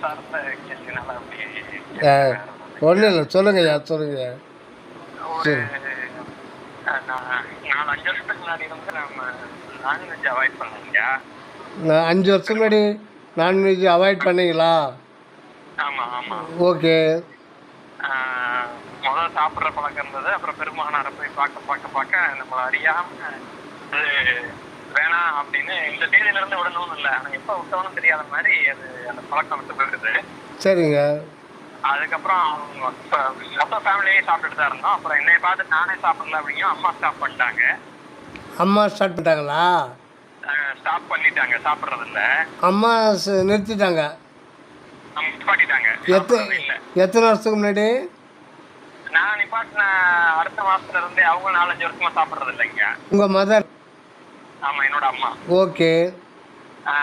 சார்ந்த கேள்வினால அப்படியே ஒன்றும் இல்லை, சொல்லுங்கய்யா சொல்லுங்க. ஒரு சரி. 4-5 வருஷத்துக்கு முன்னாடி வந்து நம்ம நான்வெஜ் அவாய்ட் பண்ணோங்க. நான் 5 வருஷம் முன்னாடி நான்வெஜ் அவாய்ட் பண்ணீங்களா? ஆமா ஆமா. ஓகே. முதல்ல சாப்பிட்ற பழக்கம் இருந்தது. அப்புறம் பெருமானாரை போய் பார்க்க நம்மளை அறியாம அது வேணாம் அப்படின்னு இந்த தேதியில இருந்து விடணும்னு இல்லை, ஆனால் எப்போ விட்டோம்னு தெரியாத மாதிரி அது அந்த பழக்கம் விட்டு போயிடுது. சரிங்க. அதுக்கப்புறம் மொத்த ஃபேமிலியே சாப்பிட்டுட்டு தான் இருந்தோம். அப்புறம் என்னைய பார்த்து நானே சாப்பிடல அப்படிங்கும், அம்மா ஸ்டாப் பண்ணிட்டாங்க. அம்மா ஸ்டார்ட் பண்ணிட்டாங்களா? ஸ்டாப் பண்ணிட்டாங்க, சாப்பிட்றது இல்லை. அம்மா நிறுத்திட்டாங்க. நிப்பாட்டிட்டாங்க, இல்லை. எத்தனை வருஷத்துக்கு முன்னாடி? நான் நிப்பாட்டின அடுத்த மாசத்துல இருந்தே அவங்க 4-5 வருஷமா சாப்பிட்றது இல்லைங்க. உங்கள் மதர்? ஆமாம், என்னோட அம்மா. ஓகே.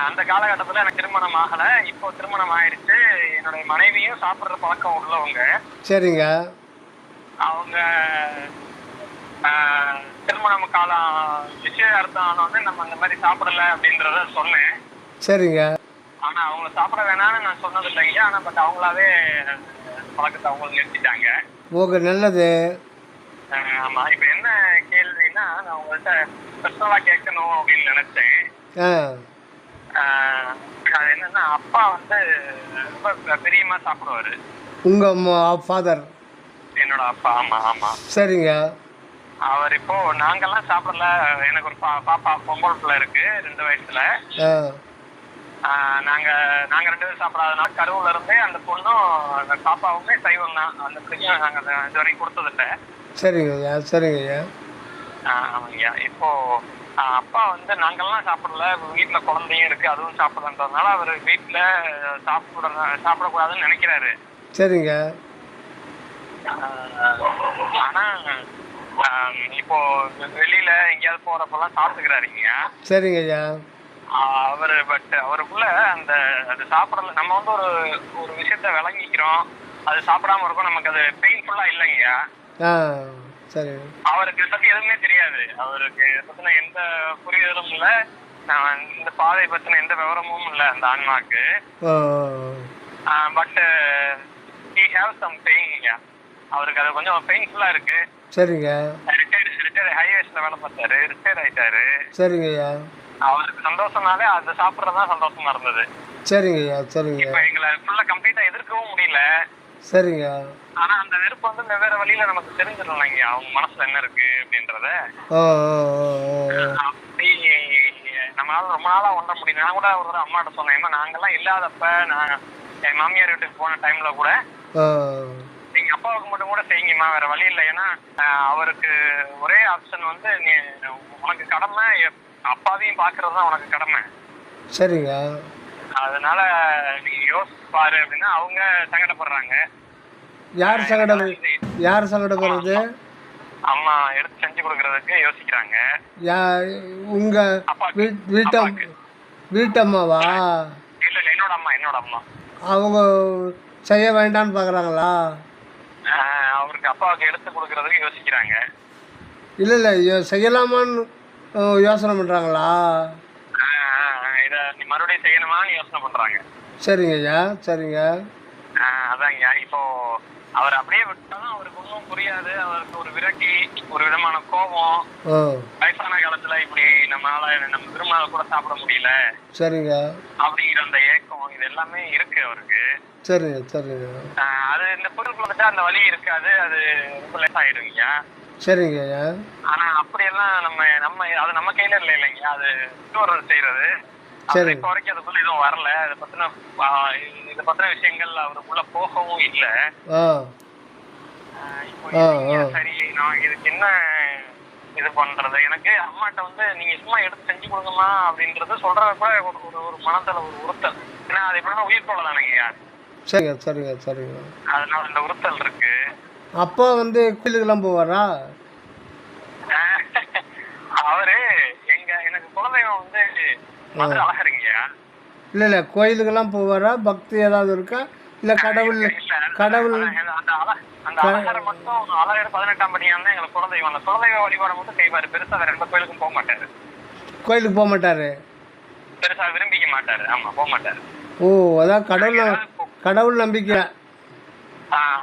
அந்த காலகட்டத்தில் எனக்கு திருமணம் ஆகலை. இப்போ திருமணம் ஆயிடுச்சு. என்னுடைய மனைவியும் சாப்பிட்ற பழக்கம் உள்ளவங்க. சரிங்க. அவங்க திருமணம் காலம் நிச்சயார்த்தம் ஆனோடனே நம்ம இந்த மாதிரி சாப்பிடல அப்படின்றத சொன்னேன். சரிங்க. ஆனால் அவங்க சாப்பிட வேணாம்னு நான் சொன்னது இல்லைங்க. ஆனால் பட் அவங்களாவே பழக்கத்தை அவங்க நிறுத்திட்டாங்க. ஓகே, நல்லது. ஆமாம். இப்போ என்ன கேள்வின்னா, நான் உங்கள்கிட்ட பர்சனலாக கேட்கணும் அப்படின்னு நினச்சேன். அது என்னன்னா, அப்பா வந்து ரொம்ப பெரியமா சாப்பிடுவாரு. உங்கள் ஃபாதர்? என்னோட அப்பா. ஆமாம் ஆமாம். சரிங்க. அவர் இப்போ நாங்கெல்லாம் சாப்பிடல. எனக்கு ஒரு பாப்பா, பொம்பளை பிள்ளை இருக்கு 2 வயசுல. நாங்க 2 பேரும் சாப்பிடாதனால கருவுல இருந்தே அந்த பொண்ணும் அந்த பாப்பாவுமே சைவம் தான். அந்த பிள்ளையும் நாங்க இது வரைக்கும் கொடுத்ததில்ல. சரிங்க ஐயா, சரிங்க ஐயா. ஆமாங்கய்யா. இப்போ அப்பா வந்து நாங்கெல்லாம் சாப்பிடல, வீட்டுல குழந்தையும் இருக்கு, அதுவும் சாப்பிடலன்றதுனால அவர் வீட்டுல சாப்பிடக்கூடாதுன்னு நினைக்கிறாரு. சரிங்க. ஆனா இப்போ வெளியில எங்கேயாவது போறப்பெல்லாம் சாப்பிட்டுக்கிறாருங்க. சரிங்க ஐயா. பட் அவருக்குள்ள அந்த அது சாப்பிடல. நம்ம வந்து ஒரு விஷயத்த விளங்கிக்கிறோம், அது சாப்பிடாம இருக்கும், நமக்கு அது பெயின்ஃபுல்லா இல்லைங்கய்யா. சரி. அவருக்கு இதை பத்தி எதுவுமே தெரியாது. அவருக்கு இதை பத்தின எந்த புரிதலும் இல்லை, இந்த பாதை பத்தின எந்த விவரமும் இல்லை அந்த ஆன்மாக்கு. But he have some pain. அவருக்கு அது கொஞ்சம் பெயின்ஃபுல்லா இருக்கு. சரிங்க. ரிட்டையர்ட் ஹைவேஸ்ல வேலை பார்த்தாரு, ரிட்டையர்ட் ஆயிட்டாரு. சரிங்க ஐயா. அவருக்கு சந்தோஷம்னாலே அது சாப்பிட்றதா சந்தோஷமா இருந்தது. சரிங்க ஐயா, சரிங்க. இப்போ எங்களை ஃபுல்லா கம்ப்ளீட்டா எதிர்க்கவும் முடியல. சரிங்க. ஆனா அந்த வெறுப்பு வந்து வெவ்வேறு வழியில நமக்கு தெரிஞ்சிடலாங்க, அவங்க மனசுல என்ன இருக்கு அப்படின்றத. அப்படி நம்மளால ரொம்ப நாளா உணர முடியும். நான் கூட ஒரு அம்மாட்ட சொன்னேன், ஏமா நாங்கெல்லாம் இல்லாதப்ப நான் என் மாமியார் வீட்டுக்கு போன டைம்ல கூட எங்க அப்பாவுக்கு மட்டும் கூட செய்யுங்கம்மா, வேற வழி இல்லை. ஏன்னா அவருக்கு ஒரே ஆப்ஷன் வந்து நீ உனக்கு கடமை, அப்பாவையும் பாக்குறது தான் உனக்கு கடமை. சரிங்க. அதனால நீ யோசிச்சு பாரு அப்படின்னா அவங்க சங்கடப்படுறாங்க. யார் சங்கடப்படுறது? அம்மா எடுத்து செஞ்சு கொடுக்கறதுக்கு யோசிக்கிறாங்க. உங்க வீட்டம்மாவா? இல்ல, என்னோட அம்மா. அவங்க செய்ய வேண்டாம்னு பாக்குறாங்களா? அவருக்கு அப்பாவுக்கு எடுத்து கொடுக்கறதுக்கு யோசிக்கிறாங்க. இல்ல செய்யலாமான்னு யோசனை பண்றாங்களா? இத நீ மறுபடியும் செய்யணுமான்னு யோசனை பண்றாங்க. சரிங்க ஐயா, சரிங்க. அதாங்க. இப்போ அவர் அப்படியே விட்டாலும் அவருக்கு ஒன்றும் புரியாது. அவருக்கு ஒரு விரக்தி, ஒரு விதமான கோபம். வயசான காலத்துல இப்படி நம்ம திருமண கூட சாப்பிட முடியல. சரிங்க. அப்படிங்கிற அந்த ஏக்கம், இது எல்லாமே இருக்கு அவருக்கு. சரிங்க, சரிங்க. அது இந்த பொருளுக்கு வந்துட்டு அந்த வலி இருக்காது, அது ரொம்ப லேட் ஆயிடுங்க. சரிங்க. ஆனா அப்படியெல்லாம் அது நம்ம கையில இல்லைங்க, அது இன்னொரு செய்யறது. இப்போ வரைக்கும் அதுக்குள்ள எதுவும் வரல. இதை பத்தின விஷயங்கள் அவருக்குள்ள போகவும் இல்ல. சரி, நான் இதுக்கு என்ன இது பண்றது? எனக்கு அம்மாட்ட வந்து நீங்க சும்மா எடுத்து செஞ்சு கொடுங்கம்மா அப்படின்றது சொல்றது கூட ஒரு மனத்துல ஒரு உறுத்தல். ஏன்னா அது எப்படின்னா உயிர் போல தானேங்க. சரிங்க, சரிங்க, சரிங்க. அதனால இந்த உறுத்தல் இருக்கு. அப்பா வந்து கோயிலுக்கெல்லாம் போவாரா? அவரு எனக்கு குலதெய்வம் வந்து மதுரை அழகருங்க. இல்ல கோயிலுக்கெல்லாம் போவாரா? பக்தி ஏதாவது இருக்கா? இல்ல கடவுள் அந்த அழகரை மட்டும் அழகர் 18ஆம் படியான தான் எங்களுக்கு குலதெய்வம். அந்த குலதெய்வ வழிபாடு மட்டும் செய்வாரு. பெருசா வேற எந்த கோயிலுக்கும் போக மாட்டாரு. கோயிலுக்கு போக மாட்டாரு, பெருசா விரும்பிக்க மாட்டாரு. ஆமா, போக மாட்டாரு. ஓ, அதான் கடவுள் கடவுள் நம்பிக்கை.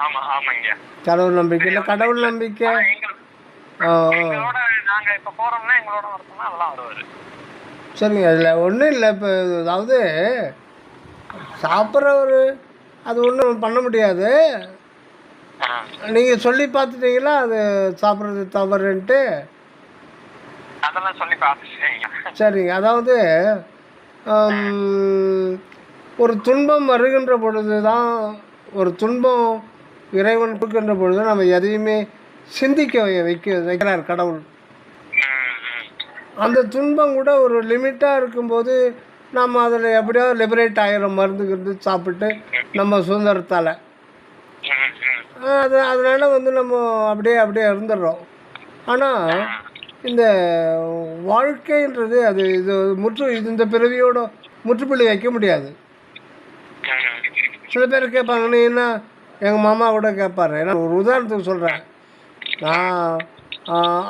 ஆமா ஆமாங்க. கடவுள் நம்பிக்கை இல்லை, கடவுள் நம்பிக்கை. எங்களோட நாங்க இப்ப போறோம்னா எங்களோட வரணும்னா அதெல்லாம் வருவாரு. சரிங்க, அதில் ஒன்றும் இல்லை. இப்போ அதாவது சாப்பிட்றவர் அது ஒன்றும் பண்ண முடியாது. நீங்கள் சொல்லி பார்த்துட்டீங்களா அது சாப்பிட்றது தவறுன்ட்டு? அதெல்லாம் சொல்லி பார்த்துட்டீங்க. சரிங்க, அதாவது ஒரு துன்பம் வருகின்ற பொழுது தான், ஒரு துன்பம் இறைவன் கொடுக்கின்ற பொழுது நம்ம எதையுமே சிந்திக்க வைக்கிறார் கடவுள். அந்த துன்பம் கூட ஒரு லிமிட்டாக இருக்கும்போது நம்ம அதில் எப்படியாவது லிபரேட் ஆகிரும், மருந்து சாப்பிட்டு நம்ம சுதந்திரத்தால். அதனால் வந்து நம்ம அப்படியே இருந்துடுறோம். ஆனால் இந்த வாழ்க்கைன்றது அது இது இந்த பிறவியோட முற்றுப்புள்ளி வைக்க முடியாது. சில பேர் கேட்பாங்க, நீ என்ன, எங்கள் மாமா கூட கேட்பாரு. ஏன்னா ஒரு உதாரணத்துக்கு சொல்கிறேன், நான்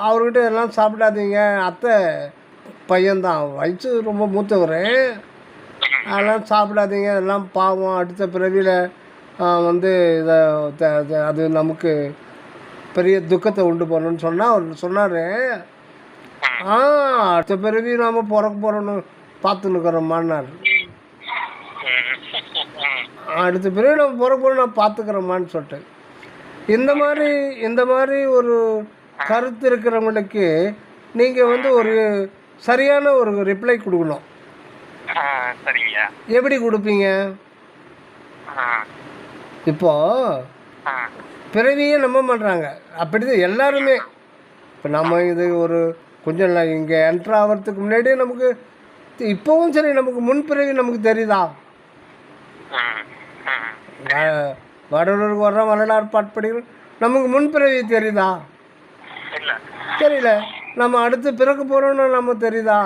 அவர்கிட்ட எல்லாம் சாப்பிடாதீங்க, அத்தை பையன்தான், வயசு ரொம்ப மூத்தவர், அதெல்லாம் சாப்பிடாதீங்க, அதெல்லாம் பாவம், அடுத்த பிறவியில் வந்து இதை அது நமக்கு பெரிய துக்கத்தை உண்டு பண்ணணும்னு சொன்னால் அவர் சொன்னார், அடுத்த பிறவி நாம் பிறக்க போகிறோன்னு பார்த்துன்னுக்குறோம்மான்னார். அடுத்த பிறகு நம்ம பிறக்க போகிறோம் நான் பார்த்துக்கிறோம்மான்னு சொல்லிட்டு, இந்த மாதிரி ஒரு கருத்து இருக்கிறவங்களுக்கு நீங்கள் வந்து ஒரு சரியான ஒரு ரிப்ளை கொடுக்கணும். சரிங்க. எப்படி கொடுப்பீங்க? இப்போது பிறவியே நம்ப மாட்றாங்க, அப்படிதான் எல்லாருமே. இப்போ நம்ம இது ஒரு கொஞ்சம் இங்கே என்ட்ரு ஆகிறதுக்கு முன்னாடியே நமக்கு இப்போவும் சரி, நமக்கு முன்பிறவி நமக்கு தெரியுதா? வடலூருக்கு வர்றோம், வரலாறு பாட்டு படிக்கிறோம், நமக்கு முன்பிறவி தெரியுதா? தெரியல. நம்ம அடுத்து பிறக்க போகிறோன்னு நம்ம தெரியுதா?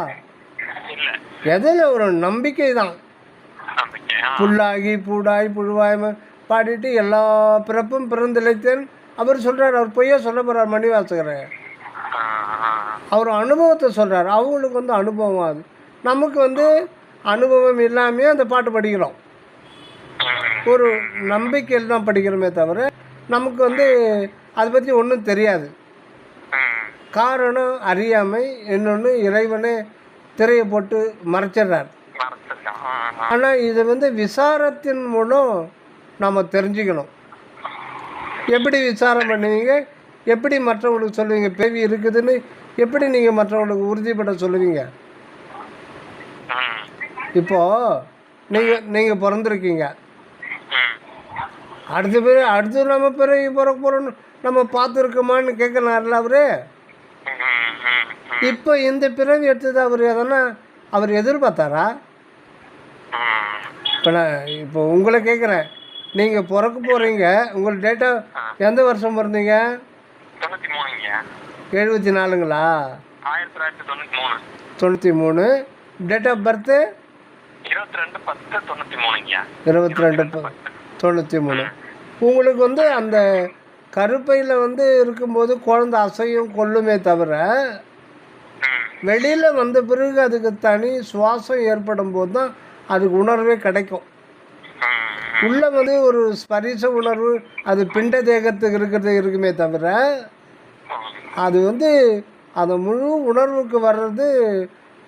எதில் ஒரு நம்பிக்கை தான். புல்லாகி பூடாய் புழுவாய் பாடிட்டு எல்லா பிறப்பும் பிறந்திழைத்தேன் அவர் சொல்கிறார். அவர் பொய்யா சொல்ல போகிறார் மணிவாசகர். அவர் அனுபவத்தை சொல்கிறார். அவங்களுக்கு வந்து அனுபவம், அது நமக்கு வந்து அனுபவம் இல்லாமே அந்த பாட்டு படிக்கிறோம். ஒரு நம்பிக்கையில் தான் படிக்கிறோமே தவிர நமக்கு வந்து அதை பற்றி ஒன்றும் தெரியாது. காரணம் அறியாமை, இன்னொன்று இறைவனே திரையை போட்டு மறைச்சிடுறார். ஆனால் இது வந்து விசாரத்தின் மூலம் நாம் தெரிஞ்சுக்கணும். எப்படி விசாரம் பண்ணுவீங்க? எப்படி மற்றவங்களுக்கு சொல்லுவீங்க? பிறவி இருக்குதுன்னு எப்படி நீங்கள் மற்றவங்களுக்கு உறுதிப்பட சொல்லுவீங்க? இப்போது நீங்கள் பிறந்திருக்கீங்க, அடுத்து நம்ம பிறகு பிறக்க போகிறோன்னு நம்ம பார்த்துருக்கோமான்னு கேட்கனார்ல அவரு. இப்போ இந்த பிறவி எடுத்தது அவர் எதனா அவர் எதிர்பார்த்தாரா? இப்போ உங்களை கேட்குறேன், நீங்கள் பிறக்க போகிறீங்க, உங்கள் டேட்டா எந்த வருஷம் பிறந்தீங்க? 74ங்களா? 93. Date of birth 22/10/93. உங்களுக்கு வந்து அந்த கருப்பையில் வந்து இருக்கும்போது குழந்தை அசையும் கொல்லுமே தவிர வெளியில் வந்த பிறகு அதுக்கு தனி சுவாசம் ஏற்படும் போது தான் அதுக்கு உணர்வே கிடைக்கும். உள்ளே வந்து ஒரு ஸ்பரிச உணர்வு அது பிண்ட தேகத்துக்கு இருக்குமே தவிர அது வந்து அந்த முழு உணர்வுக்கு வர்றது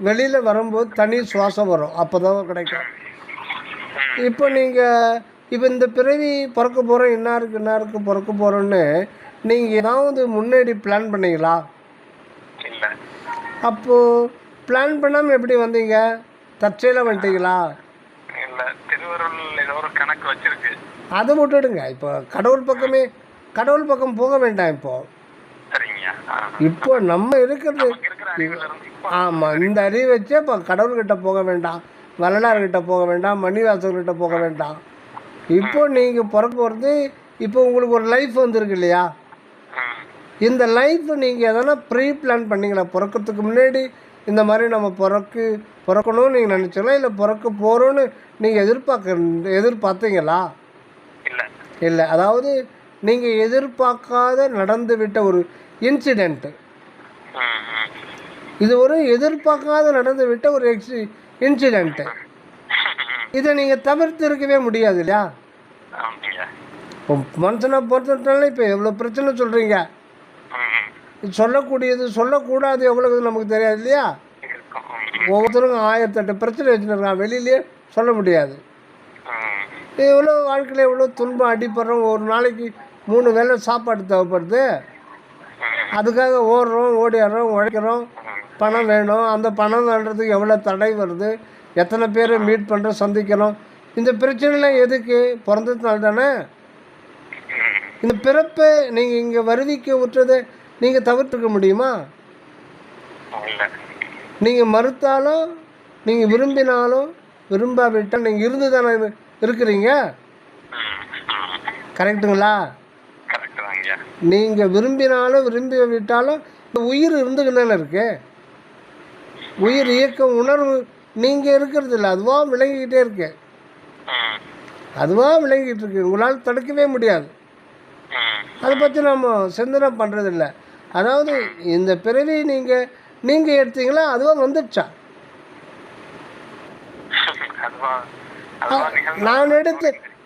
வெளியில் வரும்போது தனி சுவாசம் வரும், அப்போ தான் கிடைக்கும். இப்போ இந்த பிறவி பிறக்க போகிறோம், இன்னாருக்கு பிறக்க போகிறோன்னு நீங்கள் ஏதாவது முன்னாடி பிளான் பண்ணீங்களா? அப்போது பிளான் பண்ணாமல் எப்படி வந்தீங்க? தற்செயலாக வந்துட்டீங்களா? அதை விட்டுடுங்க. இப்போ கடவுள் பக்கம் போக வேண்டாம். இப்போ நம்ம இருக்கிறது, ஆமாம், இந்த அறிவு வச்சே இப்போ கடவுள்கிட்ட போக வேண்டாம், வரலாறுகிட்ட போக வேண்டாம், மணிவாசகர்கிட்ட போக வேண்டாம். இப்போ நீங்கள் பிறக்க போகிறது, இப்போ உங்களுக்கு ஒரு லைஃப் வந்துருக்கு இல்லையா? இந்த லைஃப் நீங்கள் எதனா ப்ரீ பிளான் பண்ணிங்களா? பிறக்கிறதுக்கு முன்னாடி இந்த மாதிரி நம்ம பிறக்கணும்னு நீங்கள் நினச்சிங்களா? இல்லை பிறக்க போகிறோன்னு நீங்கள் எதிர்பார்த்தீங்களா? இல்லை. அதாவது நீங்கள் எதிர்பார்க்காத நடந்து விட்ட ஒரு இன்சிடெண்ட்டு, இது ஒரு எதிர்பார்க்காத நடந்து விட்ட ஒரு இன்சிடெண்ட்டு. இதை நீங்கள் தவிர்த்து இருக்கவே முடியாது இல்லையா? ஆமாங்க. இப்போ மனுஷனை பொறுத்தவரையில இப்போ எவ்வளோ பிரச்சனை சொல்கிறீங்க. சொல்லக்கூடியது சொல்லக்கூடாது எவ்வளவு நமக்கு தெரியாது இல்லையா. இருக்கும். ஒவ்வொருத்தருக்கும் 1008 பிரச்சனை வச்சுருக்கான், வெளியிலேயே சொல்ல முடியாது. எவ்வளோ வாழ்க்கையில் எவ்வளோ துன்பம் அடிப்படுறோம். ஒரு நாளைக்கு 3 வேளை சாப்பாடு தேவைப்படுது. அதுக்காக ஓடுறோம், ஓடிடுறோம், உழைக்கிறோம், பணம் வேணும். அந்த பணம் வேண்டுறதுக்கு எவ்வளோ தடை வருது, எத்தனை பேரை மீட் பண்ணுறோம், சந்திக்கிறோம். இந்த பிரச்சனைலாம் எதுக்கு? பிறந்ததுனால தானே. இந்த பிறப்பை நீங்கள் இங்கே வருவிக்க விட்டுறதை நீங்கள் தவிர்த்துக்க முடியுமா? நீங்கள் மறுத்தாலும், நீங்கள் விரும்பினாலும், விரும்பாவிட்டால் நீங்கள் இருந்து தானே இருக்கிறீங்க. கரெக்டுங்களா? நீங்கள் விரும்பினாலும் விரும்பி விட்டாலும் இந்த உயிர் இருந்துக்கின்னு இருக்கு. உயிர் இயக்கம் உணர்வு நீங்கள் இருக்கிறது இல்லை, அதுவாக விளங்கிக்கிட்டே இருக்கு. அதுவாக விளங்கிட்டு இருக்கு, உங்களால் தடுக்கவே முடியாது. அதை பற்றி நம்ம சிந்தனை பண்ணுறதில்ல. அதாவது இந்த பிறவி நீங்கள் எடுத்தீங்களா, அதுவாக வந்துடுச்சா?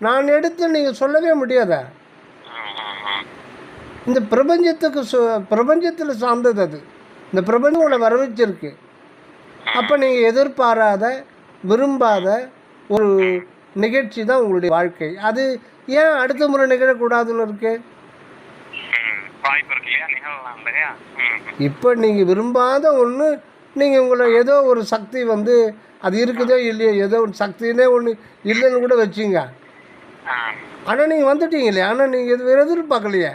நான் எடுத்து நீங்கள் சொல்லவே முடியாதா? இந்த பிரபஞ்சத்தில் சார்ந்தது அது. இந்த பிரபஞ்சம் உங்களை வரவச்சிருக்கு. அப்போ நீங்கள் எதிர்பாராத, விரும்பாத ஒரு நிகழ்ச்சி தான் உங்களுடைய வாழ்க்கை. அது ஏன் அடுத்த முறை நிகழக்கூடாதுன்னு இருக்கு? இப்போ நீங்கள் விரும்பாத ஒன்று, நீங்கள் உங்களை ஏதோ ஒரு சக்தி வந்து அது இருக்குதோ இல்லையோ, ஏதோ ஒரு சக்தினே ஒன்று இல்லைன்னு கூட வச்சிங்க. ஆனால் நீங்கள் வந்துட்டீங்களே, ஆனால் நீங்கள் எது எதிர்பார்க்கலையே,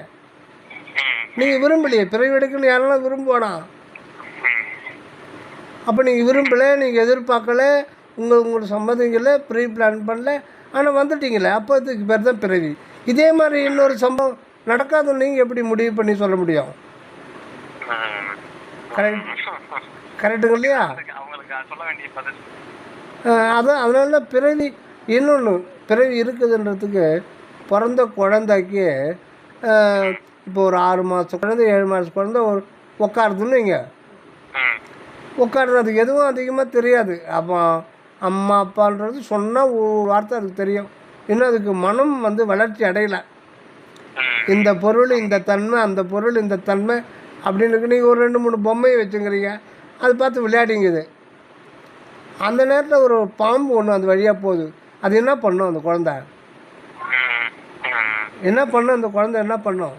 நீங்கள் விரும்பலையே. பிறகு எடுக்கணும் யாரெல்லாம் விரும்புவானா? அப்போ நீங்கள் விரும்பலை, நீங்கள் எதிர்பார்க்கலை, உங்களோட சம்மதிங்களை ப்ரீ பிளான் பண்ணல, ஆனால் வந்துட்டீங்களே. அப்போ இதுக்கு பேர் தான் பிறவி. இதே மாதிரி இன்னொரு சம்பவம் நடக்காதுன்னு நீங்கள் எப்படி முடிவு பண்ணி சொல்ல முடியும்? கரெக்டுங்க இல்லையா? அதான் அதனால பிறவி இன்னொன்று பிறவி இருக்குதுன்றதுக்கு பிறந்த குழந்தைக்கு இப்போ ஒரு 6 மாத குழந்தை 7 மாத குழந்தை ஒரு உட்காருதுன்னு இங்கே உட்காருறதுக்கு எதுவும் அதிகமாக தெரியாது. அப்போ அம்மா அப்பான்றது சொன்னால் ஒரு வார்த்தை அதுக்கு தெரியும். இன்னும் அதுக்கு மனம் வந்து வளர்ச்சி அடையலை. இந்த பொருள் இந்த தன்மை, அந்த பொருள் இந்த தன்மை அப்படின்னு நீங்கள் ஒரு 2-3 பொம்மையை வச்சுங்கிறீங்க, அது பார்த்து விளையாடிங்குது. அந்த நேரத்தில் ஒரு பாம்பு ஒன்று அந்த வழியாக போகுது. அது என்ன பண்ணும்? அந்த குழந்தை என்ன பண்ணும்? அந்த குழந்தை என்ன பண்ணும்?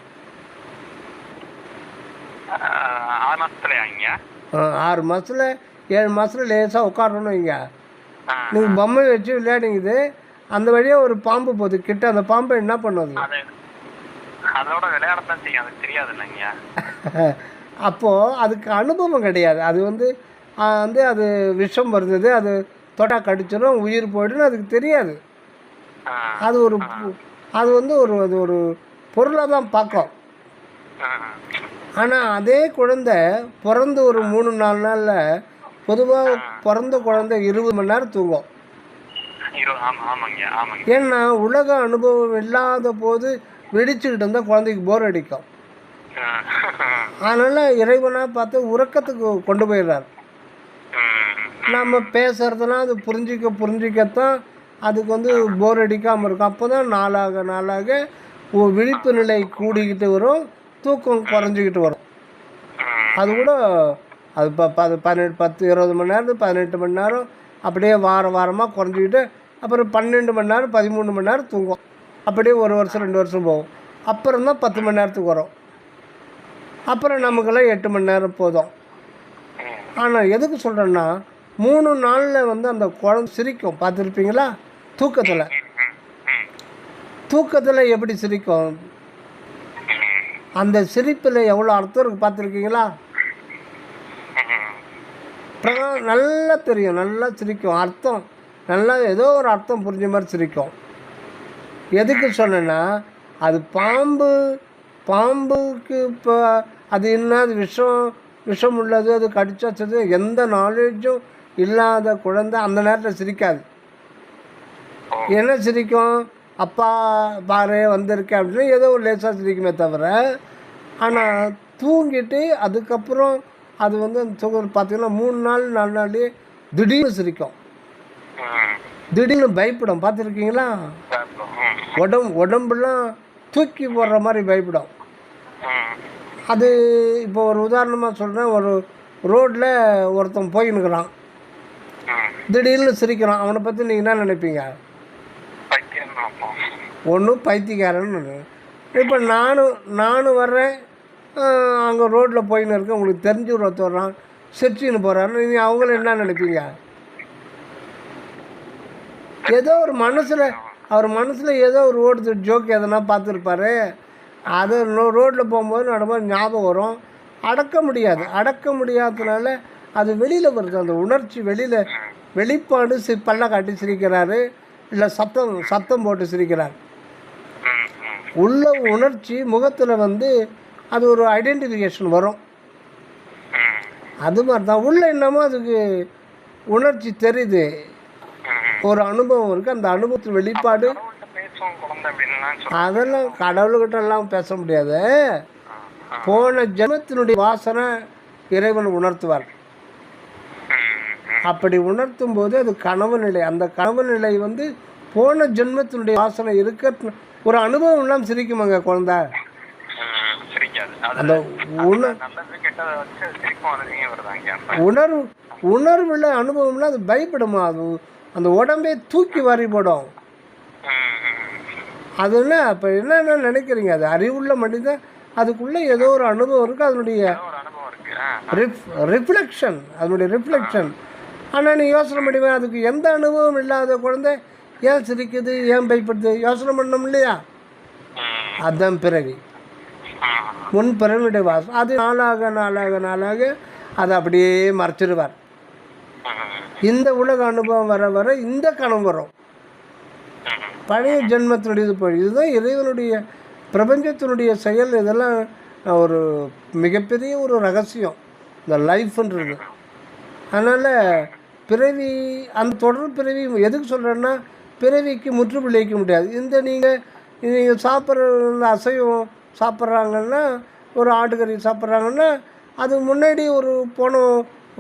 6 மாதத்தில் 7 மாதத்தில் லேசாக உட்காரணும். இங்கே நீங்கள் பொம்மை வச்சு விளையாடிங்குது, அந்த வழியாக ஒரு பாம்பு போகுது கிட்ட. அந்த பாம்பை என்ன பண்ணுது? அதோட விளையாடத்தான் செய்யும், அதுக்கு தெரியாது இல்லைங்க. அப்போது அதுக்கு அனுபவம் கிடையாது. அது வந்து அது விஷம் வருது, அது தொட்டா கடிச்சிடும், உயிர் போய்டுன்னு அதுக்கு தெரியாது. அது வந்து அது ஒரு பொருளாக தான் பார்க்கும். ஆனால் அதே குழந்தை பிறந்து ஒரு 3-4 நாளில் பொதுவாக பிறந்த குழந்தை 20 மணி நேரம் தூங்கும். ஏன்னா உலக அனுபவம் இல்லாத போது வெடிச்சுக்கிட்டு இருந்தால் குழந்தைக்கு போர் அடிக்கும். அதனால் இறைவனாக பார்த்து உறக்கத்துக்கு கொண்டு போயிடுறார். நம்ம பேசுகிறதுலாம் அது புரிஞ்சிக்கத்தான் அதுக்கு வந்து போர் அடிக்காமல் இருக்கும். அப்போ தான் நாளாக விழிப்பு நிலை கூடிக்கிட்டு வரும், தூக்கம் குறைஞ்சிக்கிட்டு வரும். அது கூட அது 10-20 மணி நேரம் 18 மணி நேரம் அப்படியே வாரமாக குறைஞ்சிக்கிட்டு அப்புறம் 12 மணி நேரம் 13 மணி நேரம் தூங்கும். அப்படியே 1 வருஷம் 2 வருஷம் போகும். அப்புறம் தான் 10 மணி நேரத்துக்கு வரும். அப்புறம் நமக்கெல்லாம் 8 மணி நேரம் போதும். ஆனால் எதுக்கு சொல்கிறேன்னா 3 நாளில் வந்து அந்த குழந்தை சிரிக்கும். பார்த்துருப்பீங்களா? தூக்கத்தில் எப்படி சிரிக்கும்? அந்த சிரிப்பில் எவ்வளோ அர்த்தம் இருக்குது பார்த்துருக்கீங்களா? நல்லா தெரியும், நல்லா சிரிக்கும். அர்த்தம் நல்லா ஏதோ ஒரு அர்த்தம் புரிஞ்ச மாதிரி சிரிக்கும். எதுக்கு சொன்னேன்னா அது பாம்புக்கு இப்போ அது என்ன, அது விஷம் உள்ளது, அது கடிச்சது, எந்த நாலேஜும் இல்லாத குழந்தை அந்த நேரத்தில் சிரிக்காது. என்ன சிரிக்கும்? அப்பா பாரு வந்திருக்கேன் அப்படின்னு ஏதோ ஒரு லேசாக சிரிக்குமே தவிர. ஆனால் தூங்கிட்டு அதுக்கப்புறம் அது வந்து அந்த தூக்கம் பார்த்தீங்கன்னா 3 நாள் 4 நாள்லேயே திடீர்னு சிரிக்கும், திடீர்னு பயப்படும். பார்த்துருக்கீங்களா? உடம்புலாம் தூக்கி போடுற மாதிரி பயப்படும். அது இப்போ ஒரு உதாரணமாக சொல்கிறேன். ஒரு ரோட்டில் ஒருத்தன் போயின்னுக்கிறான், திடீர்னு சிரிக்கிறான். அவனை பற்றி நீங்கள் என்ன நினைப்பீங்க? ஒன்றும் பைத்தியக்காரன்னு. இப்போ நானும் வர்றேன், அங்கே ரோட்டில் போயின்னு இருக்கேன், உங்களுக்கு தெரிஞ்ச ஒருத்தர் வர்றான், சிரிச்சின்னு போகிறான்னு நீங்கள் அவங்கள என்ன நினைப்பீங்க? ஏதோ ஒரு அவர் மனசில் ஏதோ ஒரு ஓடுது ஜோக் எதனா பார்த்துருப்பாரு. அது ரோட்டில் போகும்போது நடக்கும்போது ஞாபகம் வரும். அடக்க முடியாததுனால அது வெளியில் வருது. அந்த உணர்ச்சி வெளிப்பாடு பல்ல காட்டி சிரிக்கிறாரு, இல்லை சத்தம் போட்டு சிரிக்கிறார். உள்ள உணர்ச்சி முகத்தில் அது ஒரு ஐடென்டிஃபிகேஷன் வரும். அது மாதிரி தான் உள்ள என்னமோ அதுக்கு உணர்ச்சி தெரியுது, ஒரு அனுபவம் இருக்குது. அந்த அனுபவத்தில் வெளிப்பாடு அதெல்லாம் கடவுள்கிட்டலாம் பேச முடியாது. போன ஜென்மத்தினுடைய வாசனை இறைவன் உணர்த்துவார். அப்படி உணர்த்தும் போது அது கனவு நிலை. அந்த கனவு நிலை போன ஜென்மத்தினுடைய வாசனை இருக்க ஒரு அனுபவம் எல்லாம் சிரிக்குமாங்க குழந்தை. அந்த உணர்வுல அனுபவம்லாம் அது பயப்படுமா? அது அந்த உடம்பே தூக்கி வாரி போடும். அது என்ன அப்போ என்ன நினைக்கிறீங்க? அது அறிவுள்ள மனிதன், அதுக்குள்ளே ஏதோ ஒரு அனுபவம் இருக்குது, அதனுடைய ரிஃப்ளெக்ஷன். ஆனால் நீ யோசனை பண்ணுவேன், அதுக்கு எந்த அனுபவம் இல்லாத குழந்தை ஏன் சிரிக்குது, ஏன் பயப்படுது? யோசனை பண்ணணும் இல்லையா? அதுதான் பிறவி, முன் பிறவியுடைய வாசம். அது நாளாக அதை அப்படியே மறைச்சிடுவார். இந்த உலக அனுபவம் வர இந்த கணம் வரும். பழைய ஜென்மத்தினுடைய போய் இதுதான் இறைவனுடைய பிரபஞ்சத்தினுடைய செயல். இதெல்லாம் ஒரு மிகப்பெரிய ஒரு ரகசியம் இந்த லைஃப்ன்றது. அதனால் பிறவி, அந்த தொடர் பிறவி எதுக்கு சொல்கிறேன்னா, பிறவிக்கு முற்றுப்புள்ளி வைக்க முடியாது. நீங்கள் சாப்பிட்ற இந்த அசைவம் சாப்பிட்றாங்கன்னா, ஒரு ஆட்டுக்கறி சாப்பிட்றாங்கன்னா, அது முன்னாடி ஒரு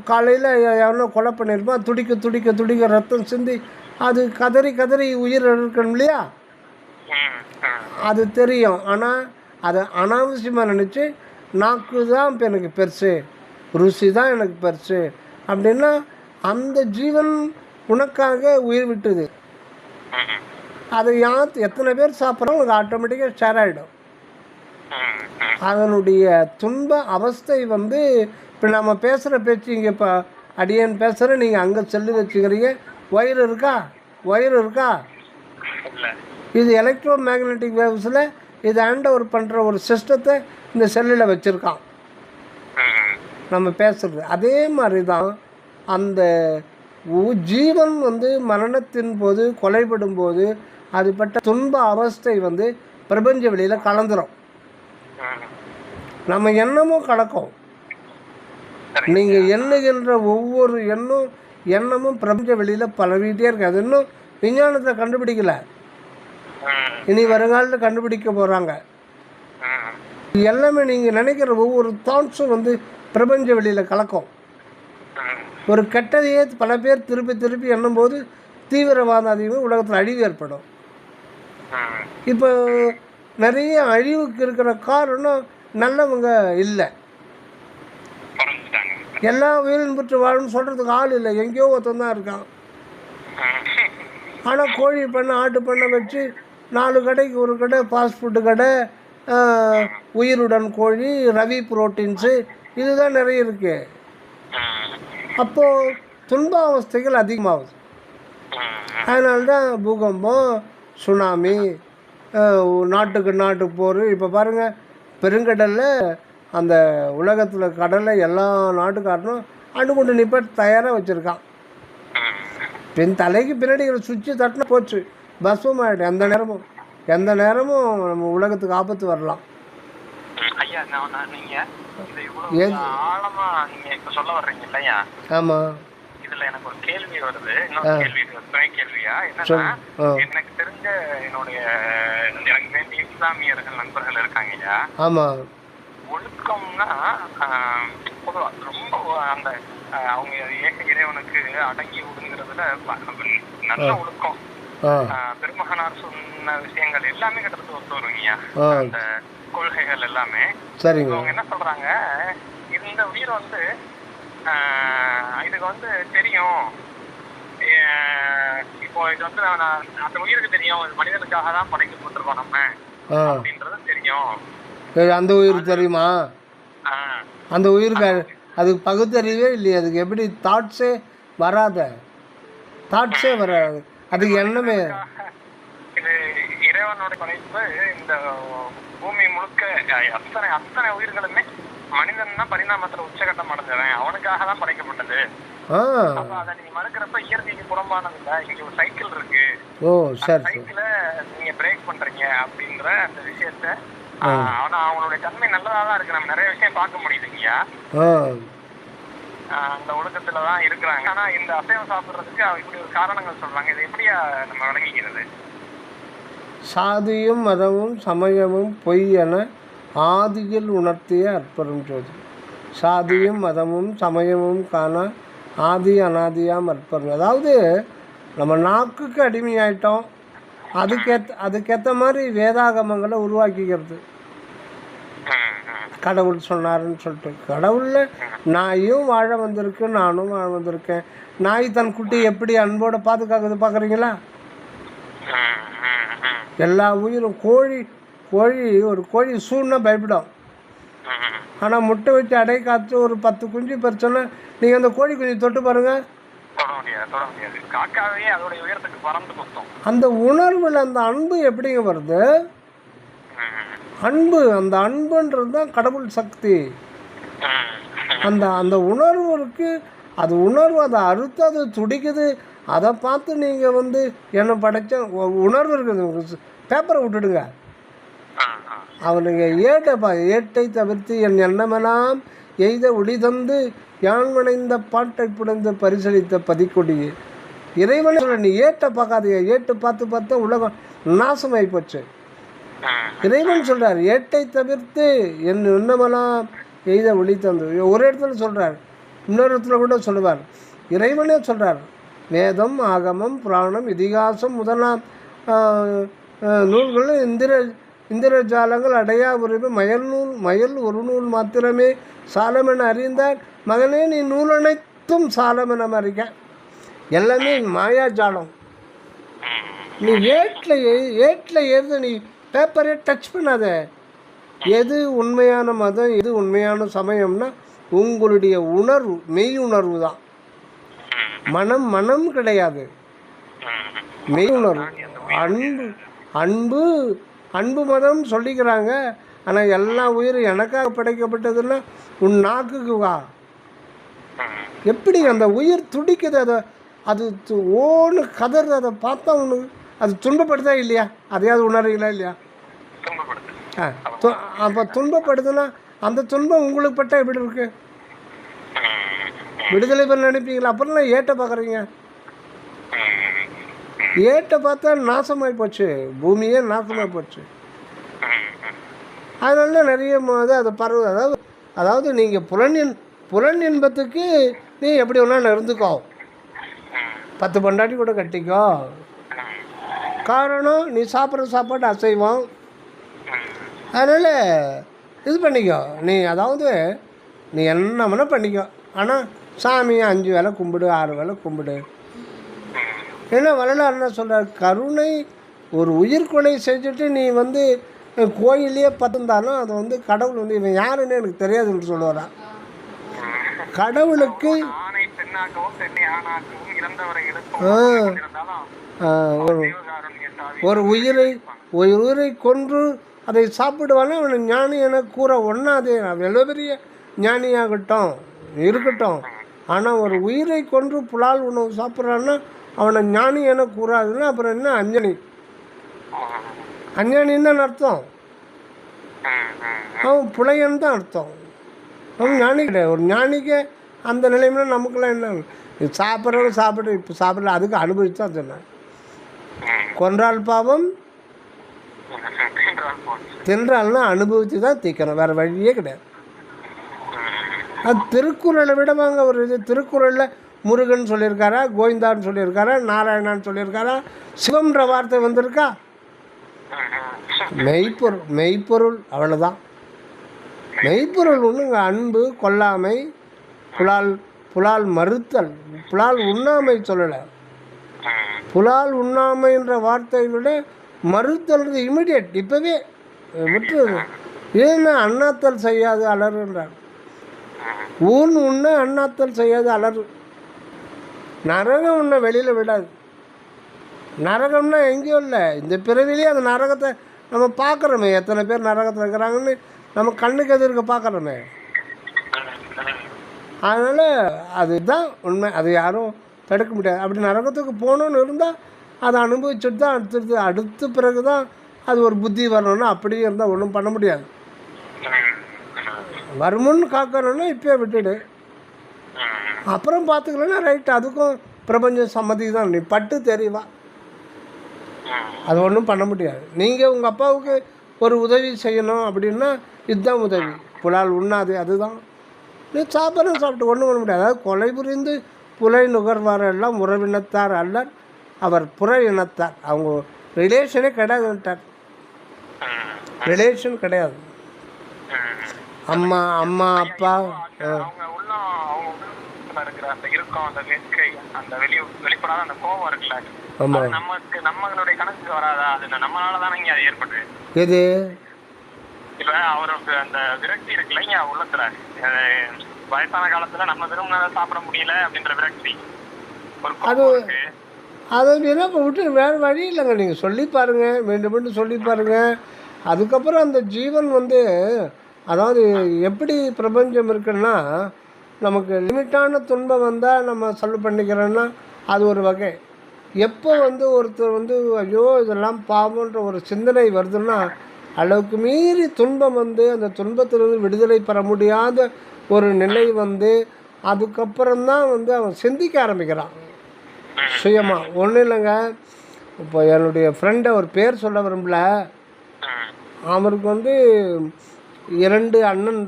காலையில் எவ்வளோ கொலை பண்ணியிருப்பான், துடிக்க ரத்தம் சிந்தி அது கதறி உயிர் இருக்கணும் இல்லையா? அது தெரியும். ஆனால் அதை அனாவசியமாக நினச்சி நாக்கு தான் இப்போ எனக்கு பெருசு, ருசி தான் எனக்கு பெருசு அப்படின்னா அந்த ஜீவன் உனக்காக உயிர் விட்டுது. அதை எத்தனை பேர் சாப்பிட்றோம், உனக்கு ஆட்டோமேட்டிக்காக ஷேர் ஆகிடும். அதனுடைய துன்ப அவஸ்தை இப்போ நம்ம பேசுகிற பேச்சு இங்கே இப்போ அடியேன் பேசுகிறேன், நீங்கள் அங்கே செல்லு வச்சுக்கிறீங்க. ஒயர் இருக்கா? இது எலக்ட்ரோ மேக்னெட்டிக் வேவ்ஸில் இது ஹேண்ட் ஓவர் பண்ணுற ஒரு சிஸ்டத்தை இந்த செல்லில் வச்சுருக்கான் நம்ம பேசுகிறது. அதே மாதிரி தான் அந்த ஜீவன் மரணத்தின் போது கொலைப்படும் போது அதுபட்ட துன்ப அவஸ்தை பிரபஞ்ச வெளியில் கலந்துரும். நம்ம எண்ணமும் கலக்கும். நீங்கள் எண்ணுகின்ற ஒவ்வொரு எண்ணமும் பிரபஞ்ச வெளியில் பரவிட்டே இருக்கு. அது இன்னும் விஞ்ஞானத்தை கண்டுபிடிக்கல, இனி வருங்காலத்தில் கண்டுபிடிக்க போகிறாங்க. எல்லாமே நீங்கள் நினைக்கிற ஒவ்வொரு தாட்ஸும் பிரபஞ்ச வெளியில் கலக்கும். ஒரு கெட்டதையே பல பேர் திருப்பி எண்ணும்போது தீவிரவாத அதிகம் உலகத்தில் அழிவு ஏற்படும். இப்போ நிறைய அழிவுக்கு இருக்கிற காரணம் நல்லவங்க இல்லை. எல்லா உயிரின் பெற்று வாழணும்னு சொல்கிறதுக்கு ஆள் இல்லை, எங்கேயோ ஒருத்தன் தான் இருக்கான். ஆனால் கோழி பண்ணை ஆட்டு பண்ணை வச்சு 4 கடைக்கு ஒரு கடை ஃபாஸ்ட் ஃபுட்டு கடை, உயிருடன் கோழி, ரவி புரோட்டீன்ஸு, இதுதான் நிறைய இருக்குது. அப்போது துன்ப அவஸ்தைகள் அதிகமாகுது. அதனால்தான் பூகம்பம், சுனாமி, நாட்டுக்கு போர். இப்போ பாருங்கள், பெருங்கடலில் அந்த உலகத்தில் கடலை எல்லா நாட்டுக்காரனும் அணுகுண்டு நிப்பாட்டி தயாராக வச்சுருக்கான். தலைக்கு பின்னாடி சுவிட்சு தட்டினா போச்சு, பஸ்வம் ஆகிடும். எந்த நேரமும் நம்ம உலகத்துக்கு ஆபத்து வரலாம். ஆமாம், இதுல எனக்கு ஒரு கேள்வி வருது. கேள்வியா என்னன்னா, எனக்கு தெரிஞ்ச எனக்கு வேண்டிய இஸ்லாமியர்கள் நண்பர்கள் இருக்காங்கய்யா. ஆமா, ஒழுக்கம்னா பொதுவா ரொம்ப அந்த அவங்க ஏக இறைவனுக்கு அடங்கி ஒடுங்கிறதுல நல்ல ஒழுக்கம் பெருமகனார் சொன்ன விஷயங்கள் எல்லாமே கிட்டத்தட்ட ஒத்து வருங்கய்யா. அந்த கொள்கைகள் எல்லாமே. சரிங்க. அவங்க என்ன சொல்றாங்க, இந்த உயிர் வந்து இதுக்கு வந்து தெரியும், இப்போ இது வந்து அந்த உயிருக்கு தெரியும் மனிதனுக்காக தான் படைக்கப்பட்டிருக்கோம் நம்ம அப்படின்றது தெரியும். அந்த உயிர் தெரியுமா? அந்த உயிருக்கு அதுக்கு பகுத்தறிவே இல்லையே, அதுக்கு எப்படி தாட்ஸே வராது, அதுக்கு எண்ணமே. இது இறைவனோட படைப்பு. இந்த பூமி முழுக்க அத்தனை அத்தனை உயிர்களுமே மனிதன் தான் பரிணாமத்துல உச்சகட்டம் அடைஞ்சவன், அவனுக்காக தான் படைக்கப்பட்டது. அதை நீங்க மறுக்கிறப்ப இயற்கைக்கு புறம்பானது இல்ல. இங்க ஒரு சைக்கிள் இருக்கு, சைக்கிளை நீங்க பிரேக் பண்றீங்க அப்படின்ற அந்த விஷயத்த. ஆனா அவங்களுடைய தன்மை நல்லதாதான் இருக்கு, நம்ம நிறைய விஷயம் பார்க்க முடியுதுங்கய்யா. அந்த ஒழுக்கத்துலதான் இருக்கிறாங்க. ஆனா இந்த அசைவம் சாப்பிடுறதுக்கு இப்படி ஒரு காரணங்கள் சொல்றாங்க. இது எப்படியா நம்ம விளங்கிக்கிறது? சாதியும் மதமும் சமயமும் பொய் என ஆதியில் உணர்த்திய அற்பரும் ஜோதி. சாதியும் மதமும் சமயமும் காண ஆதி அனாதியாம் அற்பரும். அதாவது நம்ம நாக்குக்கு அடிமையாயிட்டோம், அதுக்கேற்ற மாதிரி வேதாகமங்களை உருவாக்கிக்கிறது. கடவுள் சொன்னாருன்னு சொல்லிட்டு கடவுளில் நாயும் வாழ வந்திருக்கு, நானும் வாழ வந்திருக்கேன். நாய் தன் குட்டி எப்படி அன்போடு பாதுகாக்குது பார்க்குறீங்களா? எல்லா உயிரும் ஒரு கோழி சூழ்னா பயப்படும். ஆனால் முட்டை வச்சு அடை காய்ச்சி ஒரு 10 குஞ்சு பறிச்சோன்னா நீங்கள் அந்த கோழி குஞ்சு தொட்டு பாருங்கள், அந்த உணர்வில் அந்த அன்பு எப்படிங்க வருது? அந்த அன்புன்றது தான் கடவுள் சக்தி. அந்த உணர்வு இருக்கு, அது உணர்வு, அதை அறுத்து அது துடிக்குது. அதை பார்த்து நீங்கள் வந்து என்ன படைச்ச உணர்வு இருக்குது. பேப்பரை விட்டுடுங்க, அவனுங்க ஏட்டை தவிர்த்து என் எண்ணமெல்லாம் எய்த ஒளி தந்து யாழ்வனைந்த பாட்டை புடைந்து பரிசளித்த பதிக்கொடியே. இறைவனை சொல்ல, நீ ஏட்டை பார்க்காதீங்க, ஏட்டு பார்த்து பார்த்தா உலகம் நாசமாகி போச்சு. இறைவன் சொல்கிறார், ஏட்டை தவிர்த்து என் எண்ணமெல்லாம் எய்த ஒளி தந்து. ஒரு இடத்துல சொல்கிறார், இன்னொரு இடத்துல கூட சொல்லுவார். இறைவனே சொல்கிறார், வேதம் ஆகமம் புராணம் இதிகாசம் முதலாம் நூல்கள் இந்திரஜாலங்கள் அடையா உரிமை மயல் ஒரு நூல் மாத்திரமே சாலமென அறிந்தார் மகனே, நீ நூல் அனைத்தும் சாலமென அறிக்க. எல்லாமே மாயாஜாலம். நீ ஏட்டில் ஏறுது, நீ பேப்பரே டச் பண்ணாத. எது உண்மையான மதம், எது உண்மையான சமயம்னா உங்களுடைய உணர்வு, மெய் உணர்வு தான். மனம் கிடையாது, மெய் உணர்வு. அன்பு மதம் சொல்லிக்கிறாங்க. ஆனால் எல்லா உயிரும் எனக்காக படைக்கப்பட்டதுன்னா உன் நாக்குக்கு வா. எப்படி அந்த உயிர் துடிக்குது, அது ஓன்னு கதறது, அதை பார்த்தா உனக்கு அது துன்பப்படுதா இல்லையா? அதையாவது உணர்றீங்களா இல்லையா? அப்போ துன்பப்படுதுன்னா அந்த துன்பம் உங்களுக்கு பட்டா எப்படி இருக்கு? விடுதலை பெற நினைப்பீங்களா? அப்புறம் ஏட்டை பார்க்குறீங்க. ஏட்டை பார்த்தா நாசமாகி போச்சு, பூமியே நாசமாகி போச்சு. அதனால நிறைய அது பரவுது. அதாவது நீங்கள் புலன் இன்பத்துக்கு நீ எப்படி வேணாலும் இருந்துக்கோ, 10 பொண்டாட்டி கூட கட்டிக்கோ. காரணம், நீ சாப்பிட்ற சாப்பாடு அசைவம். அதனால் இது பண்ணிக்கோ நீ, அதாவது நீ என்ன வேணால் பண்ணிக்கோ. ஆனால் சாமியை 5 வேளை கும்பிடு, 6 வேளை கும்பிடு. ஏன்னா வரலாறு என்ன சொல்கிறார், கருணை ஒரு உயிர்கொலை செஞ்சுட்டு நீ வந்து கோயிலே பார்த்துருந்தாலும் அது வந்து கடவுள் வந்து இவன் யாருன்னு எனக்கு தெரியாதுன்னு சொல்லுவாரா? கடவுளுக்கு ஒரு உயிரை கொன்று அதை சாப்பிடுவானா அவனை ஞானி என கூற ஒண்ணாதே. எவ்வளோ பெரிய ஞானியாகட்டும் இருக்கட்டும், ஆனால் ஒரு உயிரை கொன்று புலால் உணவு சாப்பிட்றான்னா அவனை ஞானி என கூறாதுன்னா அப்புறம் என்ன? அஞ்ஞானின்னு தான் அர்த்தம். அவன் புலையன்னு தான் அர்த்தம். அவன் ஞானி கிடையாது. ஒரு ஞானிக்கு அந்த நிலைமையில நமக்குலாம் என்ன, சாப்பிட்றவங்க சாப்பிட்டு இப்போ சாப்பிட்ற அதுக்கு அனுபவிச்சு தான் சொன்னேன். கொன்றால் பாவம், தின்றால்னா அனுபவித்து தான் தீக்கணும், வேறு வழியே கிடையாது. அது திருக்குறளை விட வாங்க ஒரு இது. திருக்குறளில் முருகன் சொல்லியிருக்காரா, கோவிந்தான்னு சொல்லியிருக்காரா, நாராயணான்னு சொல்லியிருக்காரா, சிவம்ன்ற வார்த்தை வந்திருக்கா? மெய்ப்பொருள், மெய்ப்பொருள், அவ்வளோதான். மெய்ப்பொருள் ஒன்றுங்க. அன்பு, கொல்லாமை, புலால் மறுத்தல், புலால் உண்ணாமை சொல்லலை. புலால் உண்ணாமைன்ற வார்த்தையை விட மறுத்தல்றது இமிடியேட், இப்போவே விட்டுருது. ஏன்னா அண்ணாத்தல் செய்யாது அலறுன்றார். ஊன் உண்ண அண்ணாத்தல் செய்யாது அலறு. நரகம் உன்னை வெளியில் விடாது. நரகம்னா எங்கேயும் இல்லை, இந்த பிறவிலேயே அந்த நரகத்தை நம்ம பார்க்குறோமே. எத்தனை பேர் நரகத்தில் இருக்கிறாங்கன்னு நம்ம கண்ணுக்கு எதிர்க்க பார்க்குறோமே. அதனால் அதுதான் உண்மை, அது யாரும் தடுக்க முடியாது. அப்படி நரகத்துக்கு போகணுன்னு இருந்தால் அதை அனுபவிச்சுட்டு தான் அடுத்த பிறகு தான் அது ஒரு புத்தி வரணும்னா அப்படியே இருந்தால் ஒன்றும் பண்ண முடியாது. வருமுன்னு காக்கணும்னா இப்போயே விட்டுடு, அப்புறம் பார்த்துக்கலன்னா ரைட்டு. அதுக்கும் பிரபஞ்சம் சம்மதி தான். நீ பட்டு தெரியவா, அது ஒன்றும் பண்ண முடியாது. நீங்கள் உங்கள் அப்பாவுக்கு ஒரு உதவி செய்யணும் அப்படின்னா இதுதான் உதவி. புலால் உண்ணாது, அதுதான். நீ சாப்பிட்டு ஒன்றும் பண்ண முடியாது. அதாவது கொலை புரிந்து புலை நுகர்வார் எல்லாம் உறவினத்தார் அல்லர், அவர் புற இனத்தார். அவங்க ரிலேஷனே கிடையாதுட்டார். ரிலேஷன் கிடையாது. அம்மா அம்மா அப்பா இருக்கிற அந்த இறுக்கம், அந்த வெட்கை, அந்த வெளிப்படாத அந்த கோபம் இருக்குல்ல, நம்மளுடைய கணக்குக்கு வராதா? அது நம்மளால தானே இங்க அது ஏற்படுது. எது? இப்ப அவருக்கு அந்த விரக்தி இருக்குல்ல இங்க உள்ளத்துல, வயசான காலத்துல நம்ம விரும்பினதை சாப்பிட முடியல அப்படின்ற விரக்தி ஒரு கோபம். அதை என்ன விட்டு வேறு வழி இல்லைங்க. நீங்கள் சொல்லி பாருங்கள், மீண்டும் மீண்டும் சொல்லி பாருங்கள். அதுக்கப்புறம் அந்த ஜீவன் அதாவது எப்படி பிரபஞ்சம் இருக்குன்னா, நமக்கு லிமிட்டான துன்பம் வந்தால் நம்ம சால்வ் பண்ணிக்கிறோன்னா அது ஒரு வகை. எப்போ ஒருத்தர் ஐயோ இதெல்லாம் பாவம்ன்ற ஒரு சிந்தனை வருதுன்னா, அளவுக்கு மீறி துன்பம் அந்த துன்பத்திலிருந்து விடுதலை பெற முடியாத ஒரு நிலை அதுக்கப்புறம்தான் அவன் சிந்திக்க ஆரம்பிக்கிறான் சுயமாக. ஒன்றும் இல்லைங்க. இப்போ என்னுடைய ஃப்ரெண்டை ஒரு பேர் சொல்ல விரும்பல. அவருக்கு 2 அண்ணன்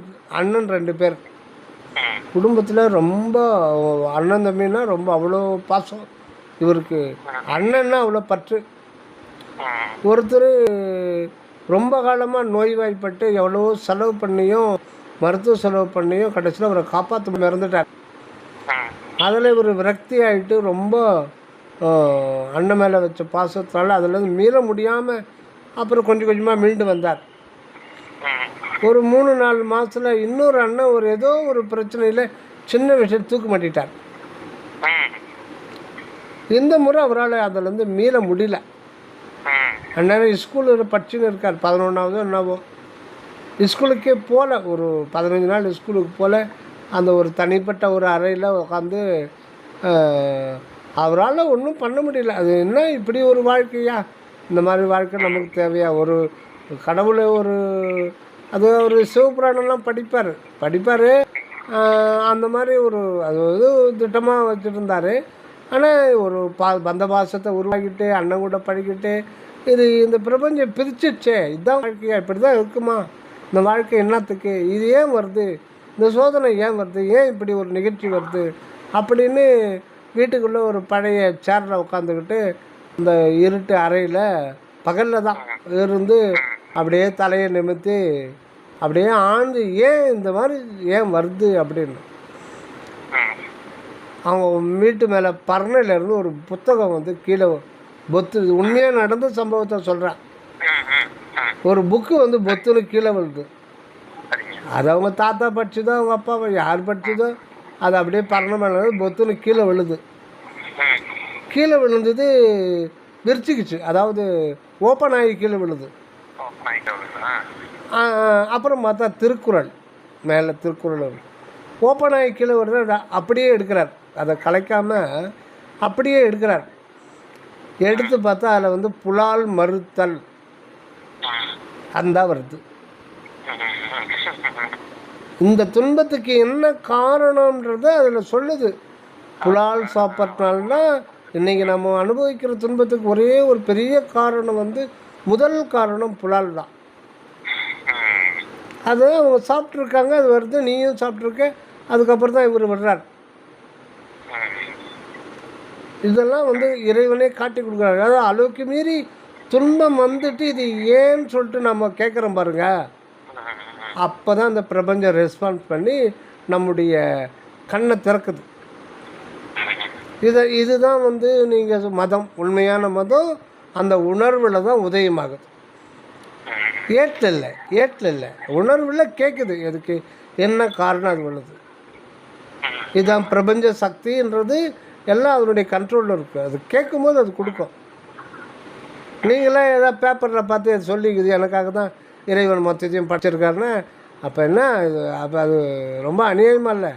2 பேர். குடும்பத்தில் ரொம்ப அண்ணன் தம்பின்னா ரொம்ப அவ்வளோ பாசம். இவருக்கு அண்ணன்னா அவ்வளோ பற்று. ஒருத்தர் ரொம்ப காலமாக நோய்வாய்ப்பட்டு எவ்வளோ செலவு பண்ணியும் மருத்துவ செலவு பண்ணியும் கடைசியில் அவரை காப்பாற்ற இறந்துட்டார். அதில் இவர் விரக்தி ஆகிட்டு ரொம்ப அண்ணன் மேலே வச்ச பாசத்தினால அதுலேருந்து மீள முடியாமல் அப்புறம் கொஞ்சம் கொஞ்சமாக மீண்டு வந்தார். ஒரு 3-4 மாதத்தில் இன்னொரு அண்ணன் ஏதோ ஒரு பிரச்சனையில் சின்ன விஷயம் தூக்கு மாட்டிட்டார். இந்த முறை அவரால் அதிலேருந்து மீள முடியல. அண்ணன் ஸ்கூலில் படிச்சுன்னு இருக்கார், 11ஆவது என்னவோ. ஸ்கூலுக்கே போகல, ஒரு 15 நாள் ஸ்கூலுக்கு போகல. அந்த ஒரு தனிப்பட்ட ஒரு அறையில் உட்காந்து அவரால் ஒன்றும் பண்ண முடியல. அது என்ன இப்படி ஒரு வாழ்க்கையா? இந்த மாதிரி வாழ்க்கை நமக்கு தேவையா? ஒரு கடவுளை அது ஒரு சிவபுராணம்லாம் படிப்பார். அந்த மாதிரி அது திட்டமாக வச்சுருந்தார். ஆனால் ஒரு பந்த பாசத்தை உருவாக்கிட்டு அண்ணன் கூட படிக்கிட்டு இந்த பிரபஞ்சம் பிரிச்சிடுச்சே. இதுதான் வாழ்க்கையா? இப்படி தான் இருக்குமா இந்த வாழ்க்கை? என்னத்துக்கு இது? ஏன் வருது இந்த சோதனை? ஏன் வருது? ஏன் இப்படி ஒரு நிகழ்ச்சி வருது அப்படின்னு வீட்டுக்குள்ளே ஒரு பழைய சேரில் உட்காந்துக்கிட்டு இந்த இருட்டு அறையில் பகலில் தான் இருந்து அப்படியே தலையை நிமித்தி அப்படியே ஆழ்ந்து ஏன் இந்த மாதிரி ஏன் வருது அப்படின்னு அவங்க வீட்டு மேலே பறனையிலேருந்து ஒரு புத்தகம் கீழே பொத்து, உண்மையாக நடந்த சம்பவத்தை சொல்கிறேன். ஒரு புக்கு பொத்துன்னு கீழே விழுது. அது அவங்க தாத்தா படிச்சதோ அவங்க அப்பா யார் படிச்சதோ அது அப்படியே பறனை மேலே பொத்துன்னு கீழே விழுது. கீழே விழுந்தது விரிச்சிக்கிச்சு, அதாவது ஓப்பன் ஆகி கீழே விழுது. அப்புறம் பார்த்தா திருக்குறள் மேலே திருக்குறள் ஓப்பன் ஆகி கீழே விழுற அப்படியே எடுக்கிறார். அதை கலைக்காமல் அப்படியே எடுக்கிறார். எடுத்து பார்த்தா அதில் புலால் மறுத்தல் அந்த வருது. இந்த துன்பத்துக்கு என்ன காரணம்ன்றத அதில் சொல்லுது. புலால் சாப்பிட்றதுனால்னா இன்றைக்கி நம்ம அனுபவிக்கிற துன்பத்துக்கு ஒரே ஒரு பெரிய காரணம் முதல் காரணம் புலால் தான். அது அவங்க சாப்பிட்ருக்காங்க, அது வருது, நீயும் சாப்பிட்ருக்க. அதுக்கப்புறம் தான் இவர் வர்றார். இதெல்லாம் வந்து இறைவனே காட்டி கொடுக்குறாரு. அதாவது அளவுக்கு மீறி துன்பம் வந்துட்டு இது ஏன்னு சொல்லிட்டு நம்ம கேட்குறோம் பாருங்க, அப்போ தான் அந்த பிரபஞ்சம் ரெஸ்பான்ஸ் பண்ணி நம்முடைய கண்ணை திறக்குது. இதுதான் வந்து நீங்கள் மதம், உண்மையான மதம் அந்த உணர்வில் தான் உதயமாகுது. ஏட்டில் இல்லை உணர்வில் கேட்குது. எதுக்கு என்ன காரணம் அது உள்ளது. இதுதான் பிரபஞ்ச சக்தின்றது எல்லாம் அதனுடைய கண்ட்ரோலில் இருக்குது. அது கேட்கும்போது அது கொடுக்கும். நீங்களாம் ஏதாவது பேப்பரில் பார்த்து அது சொல்லிக்குது எனக்காக தான் இறைவன் மொத்தத்தையும் படிச்சிருக்காருன்னா அப்போ என்ன இது? அப்போ அது ரொம்ப அநியாயமாக இல்லை?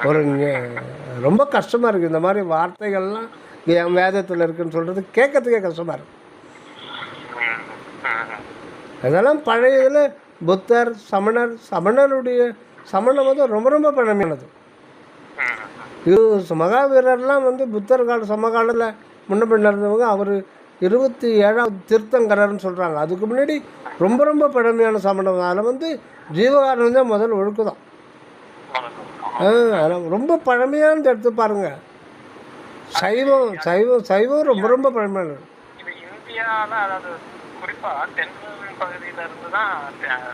ஒரு ரொம்ப கஷ்டமாக இருக்குது இந்த மாதிரி வார்த்தைகள்லாம் என் வேதத்தில் இருக்குதுன்னு சொல்கிறது கேட்கறதுக்கே கஷ்டமாக இருக்குது. அதெல்லாம் பழைய இதில் புத்தர், சமணருடைய சமண மதம் ரொம்ப ரொம்ப பழமையானது. இது மகாவீரர்லாம் வந்து புத்தர் சமகாலத்தில் முன்ன பின்ன இருந்தவங்க. அவர் 27ஆவது தீர்த்தங்கரர்னு சொல்கிறாங்க. அதுக்கு முன்னாடி ரொம்ப ரொம்ப பழமையான சமணம். அதில் வந்து ஜீவகாரணம் தான் முதல் ஒழுக்குதான். அதெல்லாம் ரொம்ப பழமையானது எடுத்து பாருங்கள். சைவம் சைவம் சைவம் ரொம்ப ரொம்ப பழமையானது. இந்தியாவில் அதாவது குறிப்பாக தென் பகுதியில இருந்து தான்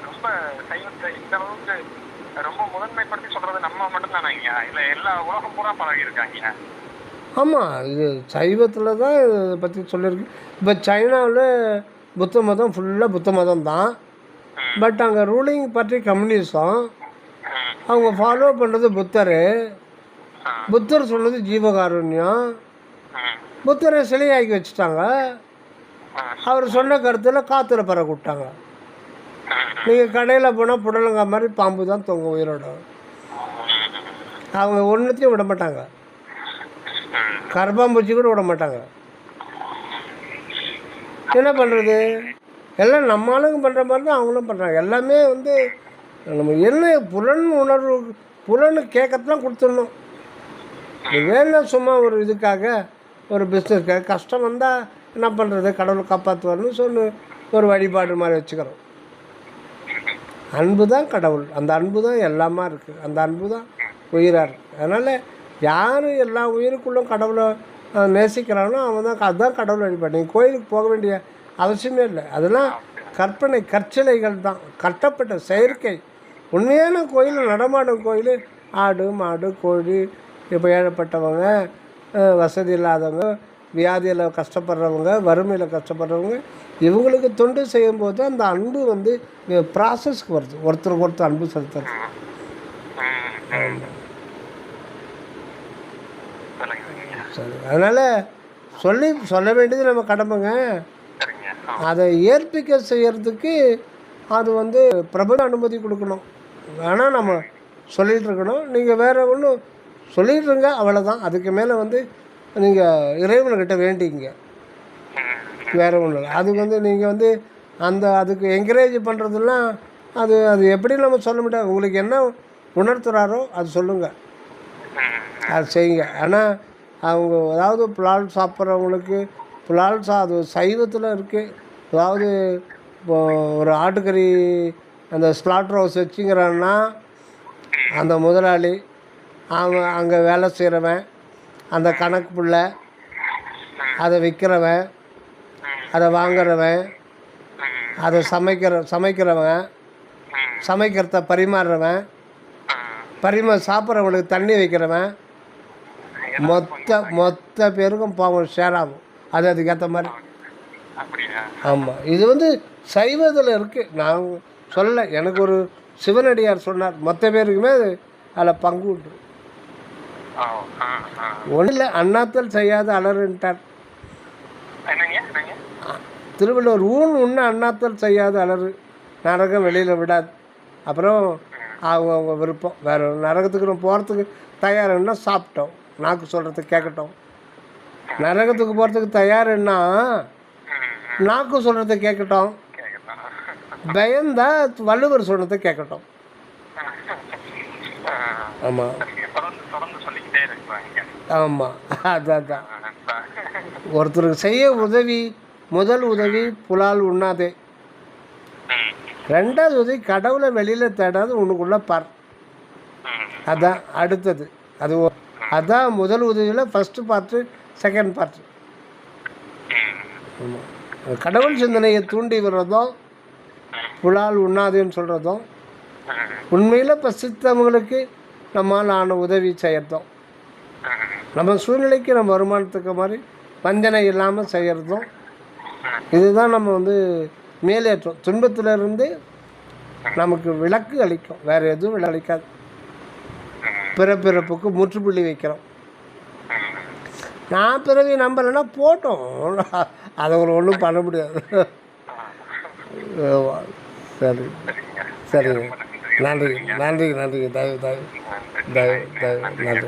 ரொம்ப சைவத்தை இந்த அளவுக்கு ரொம்ப முதன்மைப்படுத்தி சொல்றது நம்ம மட்டும்தானாங்க? இல்லை எல்லா உலகம் பூரா பழகி இருக்காங்க? ஆமாம், இது சைவத்தில் தான் இதை பற்றி சொல்லியிருக்கு. இப்போ சைனாவில் புத்த மதம் ஃபுல்லாக புத்த மதம் தான். பட் அங்கே ரூலிங் பார்ட்டி கம்யூனிசம். அவங்க ஃபாலோ பண்ணுறது புத்தர் சொன்னது ஜீவகாருண்யம். புத்தரை சிலையாக்கி வச்சுட்டாங்க. அவர் சொன்ன கருத்தில் காற்றுல பறக்க விட்டாங்க. நீங்கள் கடையில் போனால் புடலங்காய் மாதிரி பாம்பு தான் தொங்கும் உயிரோட. அவங்க ஒன்றுத்தையும் விட மாட்டாங்க. கரப்பாம்பூச்சி கூட விட மாட்டாங்க. என்ன பண்ணுறது? எல்லாம் நம்ம ஆளுங்க பண்ணுற மாதிரி தான் அவங்களும் பண்ணுறாங்க. எல்லாமே வந்து நம்ம என்ன புலன் உணர்வு புலன்னு கேட்கறதுலாம் கொடுத்துடணும். வேணும் சும்மா ஒரு இதுக்காக ஒரு பிஸ்னஸ்க்காக கஷ்டம் வந்தால் என்ன பண்ணுறது? கடவுளை காப்பாற்றுவார்னு சொல்லி ஒரு வழிபாடு மாதிரி வச்சுக்கிறோம். அன்பு தான் கடவுள். அந்த அன்பு தான் எல்லாமா இருக்குது. அந்த அன்பு தான் உயிராக இருக்குது. அதனால் யார் எல்லா உயிருக்குள்ளும் கடவுளை நேசிக்கிறானோ அவன் தான் அதுதான் கடவுள் வழிபாடு. நீங்கள் கோயிலுக்கு போக வேண்டிய அவசியமே இல்லை. அதெல்லாம் கற்பனை கற்சிலைகள் தான், கட்டப்பட்ட செயற்கை. உண்மையான கோயில், நடமாடும் கோயில் ஆடு மாடு கோழி. இப்போ ஏழப்பட்டவங்க, வசதி இல்லாதவங்க, வியாதியில் கஷ்டப்படுறவங்க, வறுமையில் கஷ்டப்படுறவங்க, இவங்களுக்கு தொண்டு செய்யும்போது அந்த அன்பு வந்து ப்ராசஸ்க்கு வருது. ஒருத்தருக்கு ஒருத்தர் அன்பு செலுத்துறது. சரி, அதனால் சொல்ல வேண்டியது நம்ம கடமைங்க. அதை ஏற்பிக்க செய்கிறதுக்கு அது வந்து பிரபல அனுமதி கொடுக்கணும். ஆனால் நம்ம சொல்லிகிட்டு இருக்கணும். நீங்கள் வேறு ஒன்றும் சொல்லிடுறீங்க, அவ்வளோதான். அதுக்கு மேலே வந்து நீங்கள் இறைவன்கிட்ட வேண்டிங்க, வேறு ஒன்றும் இல்லை. அதுக்கு வந்து நீங்கள் வந்து அதுக்கு என்கரேஜ் பண்ணுறதுலாம் அது எப்படி நம்ம சொல்ல முடியாது. உங்களுக்கு என்ன உணர்த்துறாரோ அது சொல்லுங்கள், அது செய்யுங்க. ஆனால் அவங்க அதாவது புலால் சாப்பிட்றவங்களுக்கு அது சைவத்தில் இருக்குது. அதாவது ஒரு ஆட்டுக்கறி அந்த ஸ்லாட்டர் ஹவுஸ் வச்சுங்கிறான்னா அந்த முதலாளி, அவன் அங்கே வேலை செய்கிறவன், அந்த கணக்கு புள்ள, அதை விற்கிறவன், அதை வாங்குறவன், அதை சமைக்கிறவன், சமைக்கிறத பரிமாறுறவன், சாப்பிட்றவங்களுக்கு தண்ணி வைக்கிறவன், மொத்த பேருக்கும் பாவம் ஷேர் ஆகும். அதுக்கேற்ற மாதிரி. ஆமாம், இது வந்து சைவத்தில் இருக்குது. நான் சொல்ல, எனக்கு ஒரு சிவனடியார் சொன்னார், மொத்த பேருக்குமே அதில் பங்கு உண்டு. ஒன்றும் இல்லை, அண்ணாத்தல் செய்யாத அலறுன்ட்டார் திருவள்ளுவர். உண்ண அண்ணாத்தல் செய்யாத அலறு, நரகம் வெளியில் விடாது. அப்புறம் அவங்க விருப்பம். வேறு நரகத்துக்கு நம்ம போகிறதுக்கு தயாருன்னா சாப்பிட்டோம், நாக்கு சொல்கிறதுக்கு கேட்கட்டும். நரகத்துக்கு போகிறதுக்கு தயாருன்னா நாக்கு சொல்கிறத கேட்கட்டும். பயந்தா வள்ளுவர் சொல்கிறத கேட்கட்டும். ஆமாம் ஆமாம், அதான் ஒருத்தருக்கு செய்ய முதல் உதவி புலால் உண்ணாதே. ரெண்டாவது உதவி கடவுளை வெளியில் தேடாது உனக்குள்ள பார். அதான் அடுத்தது. அதுதான் முதல் உதவியில் ஃபஸ்ட்டு பார்ட்டு, செகண்ட் பார்ட்டு. ஆமாம், கடவுள் சிந்தனையை தூண்டி விடுறதும், புலால் உண்ணாதுன்னு சொல்கிறதும், உண்மையில் பசித்தவங்களுக்கு நம்மால் ஆன உதவி செய்யறதும், நம்ம சூழ்நிலைக்கு நம்ம வருமானத்துக்கு மாதிரி வஞ்சனை இல்லாமல் செய்கிறதும், இதுதான் நம்ம வந்து மேலேற்றம். துன்பத்திலிருந்து நமக்கு விளக்கு அளிக்கும், வேறு எதுவும் விளக்காது. பிறப்பிறப்புக்கு முற்றுப்புள்ளி வைக்கிறோம். நான் பிறவி நம்பலைன்னா போட்டோம், அதை ஒன்றும் பண்ண முடியாது. சரி சரிங்க, நன்றி நன்றி நன்றி. தயவு தயவு தயவு தயவு நன்றி.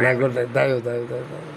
நான் குட் நைட். தயவு தயவு தயவு தயவு.